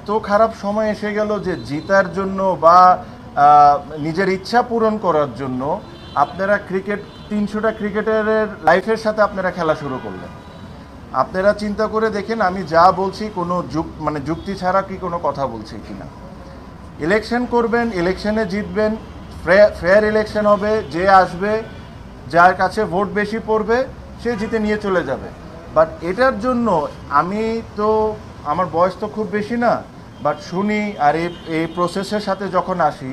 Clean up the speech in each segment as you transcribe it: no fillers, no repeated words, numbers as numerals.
এত খারাপ সময় এসে গেল যে জিতার জন্য বা নিজের ইচ্ছা পূরণ করার জন্য আপনারা 300টা ক্রিকেটারের লাইফের সাথে আপনারা খেলা শুরু করলেন। আপনারা চিন্তা করে দেখেন আমি যা বলছি কোনো যুক্তি ছাড়া কি কোনো কথা বলছি কিনা। ইলেকশন করবেন, ইলেকশনে জিতবেন, ফেয়ার ইলেকশন হবে, যে আসবে যার কাছে ভোট বেশি পড়বে সে জিতে নিয়ে চলে যাবে। বাট এটার জন্য আমি তো, আমার বয়স তো খুব বেশি না, বাট শুনি আর এই প্রসেসের সাথে যখন আসি,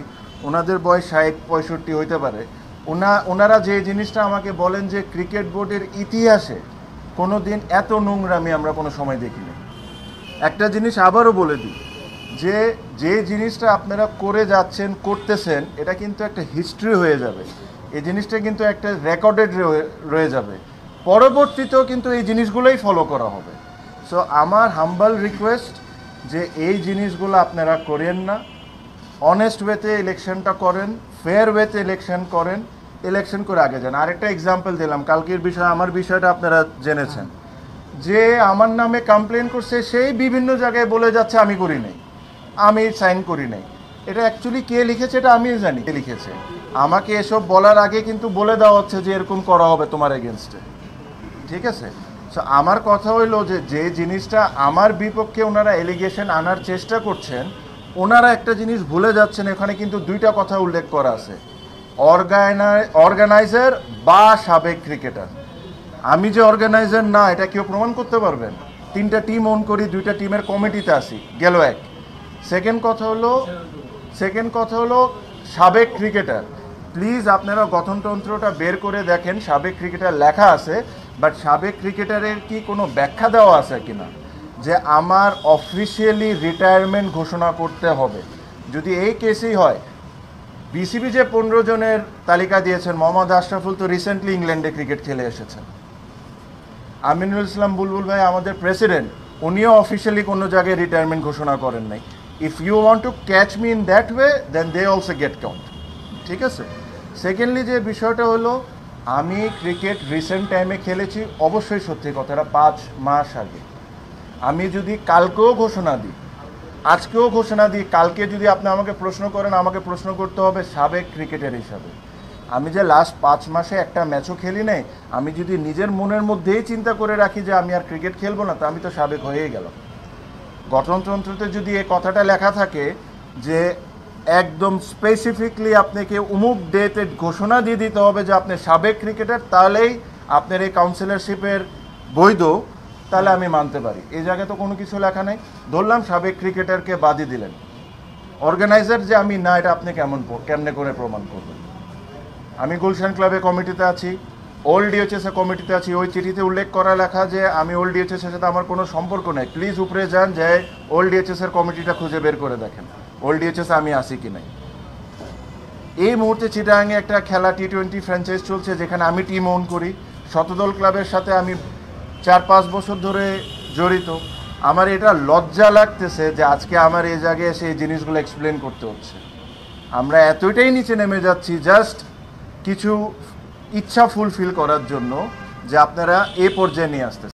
ওনাদের বয়স 60-65 হইতে পারে, ওনারা যে জিনিসটা আমাকে বলেন যে ক্রিকেট বোর্ডের ইতিহাসে কোনো দিন এত নোংরামি আমরা কোনো সময় দেখিনি। একটা জিনিস আবারও বলে দিই, যে জিনিসটা আপনারা করে যাচ্ছেন, করতেছেন, এটা কিন্তু একটা হিস্ট্রি হয়ে যাবে। এই জিনিসটা কিন্তু একটা রেকর্ডেড রয়ে যাবে, পরবর্তীতেও কিন্তু এই জিনিসগুলোই ফলো করা হবে। সো আমার হাম্বল রিকোয়েস্ট যে এই জিনিসগুলো আপনারা করেন না, অনেস্ট ওয়েতে ইলেকশনটা করেন, ফেয়ার ওয়েতে ইলেকশন করেন, ইলেকশন করে আগে যান। আরেকটা এক্সাম্পল দিলাম, কালকের বিষয়, আমার বিষয়টা আপনারা জেনেছেন, যে আমার নামে কমপ্লেন করছে সেই বিভিন্ন জায়গায় বলে যাচ্ছে আমি করি নাই, আমি সাইন করি নাই। এটা অ্যাকচুয়ালি কে লিখেছে এটা আমিও জানি কে লিখেছে। আমাকে এসব বলার আগে কিন্তু বলে দেওয়া হচ্ছে যে এরকম করা হবে তোমার এগেনস্টে, ঠিক আছে? সো আমার কথা হইলো যে জিনিসটা আমার বিপক্ষে ওনারা এলিগেশন আনার চেষ্টা করছেন, ওনারা একটা জিনিস ভুলে যাচ্ছেন, এখানে কিন্তু দুইটা কথা উল্লেখ করা আছে, অর্গানাইজার বা সাবেক ক্রিকেটার। আমি যে অর্গানাইজার না এটা কেউ প্রমাণ করতে পারবেন? 3টা টিম ওন করি, 2টা টিমের কমিটিতে আসি, গেল এক। সেকেন্ড কথা হলো সাবেক ক্রিকেটার। প্লিজ আপনারা গঠনতন্ত্রটা বের করে দেখেন, সাবেক ক্রিকেটার লেখা আছে, বাট সাবেক ক্রিকেটারের কি কোনো ব্যাখ্যা দেওয়া আছে কিনা যে আমার অফিসিয়ালি রিটায়ারমেন্ট ঘোষণা করতে হবে? যদি এই কেসই হয়, বিসিবি যে 15 জনের তালিকা দিয়েছেন, মোহাম্মদ আশরাফুল তো রিসেন্টলি ইংল্যান্ডে ক্রিকেট খেলে এসেছেন, আমিনুল ইসলাম বুলবুল ভাই আমাদের প্রেসিডেন্ট, উনিও অফিসিয়ালি কোনো জায়গায় রিটায়ারমেন্ট ঘোষণা করেন নাই। If you want to catch me in that way, then they also get count, ঠিক আছে? সেকেন্ডলি যে বিষয়টা হলো, আমি ক্রিকেট রিসেন্ট টাইমে খেলেছি, অবশ্যই সত্যি কথাটা 5 মাস আগে। আমি যদি কালকেও ঘোষণা দিই, আজকেও ঘোষণা দিই, কালকে যদি আপনি আমাকে প্রশ্ন করেন, আমাকে প্রশ্ন করতে হবে সাবেক ক্রিকেটার হিসাবে। আমি যে লাস্ট 5 মাসে একটা ম্যাচও খেলি নাই, আমি যদি নিজের মনের মধ্যেই চিন্তা করে রাখি যে আমি আর ক্রিকেট খেলবো না, তা আমি তো সাবেক হয়েই গেলাম। গঠনতন্ত্রতে যদি এই কথাটা লেখা থাকে যে একদম স্পেসিফিকলি আপনাকে অমুক ডেতে ঘোষণা দিয়ে দিতে হবে যে আপনি সাবেক ক্রিকেটার, তাহলেই আপনার এই কাউন্সিলরশিপের বৈধ, তাহলে আমি মানতে পারি। এই জায়গায় তো কোনো কিছু লেখা নেই। ধরলাম সাবেক ক্রিকেটারকে বাদই দিলেন, অর্গানাইজার যে আমি না, এটা আপনি কেমনে করে প্রমাণ করবেন? আমি গুলশান ক্লাবে কমিটিতে আছি, ওল্ড ডিএচএস এর কমিটিতে আছি, ওই চিঠিতে উল্লেখ করা লেখা যে আমি ওল্ড ডিএচএস এর সাথে আমার কোনো সম্পর্ক নেই। প্লিজ উপরে যান, যে ওল্ড ডিএচএস এর কমিটিটা খুঁজে বের করে দেখেন ওল্ড ডিএচএস আমি আসি কি নাই। এই মুহূর্তে চিটাগাংয়ে একটা খেলা T20 ফ্র্যাঞ্চাইজ চলছে, যেখানে আমি টিম ওন করি, শতদল ক্লাবের সাথে আমি 4-5 বছর ধরে জড়িত। আমার এটা লজ্জা লাগতেছে যে আজকে আমার এই জায়গায় সেই জিনিসগুলো এক্সপ্লেন করতে হচ্ছে। আমরা এতটাই নিচে নেমে যাচ্ছি জাস্ট কিছু ইচ্ছা ফুলফিল করার জন্য, যে আপনারা এ পর্যায়ে নিয়ে আসতেছেন।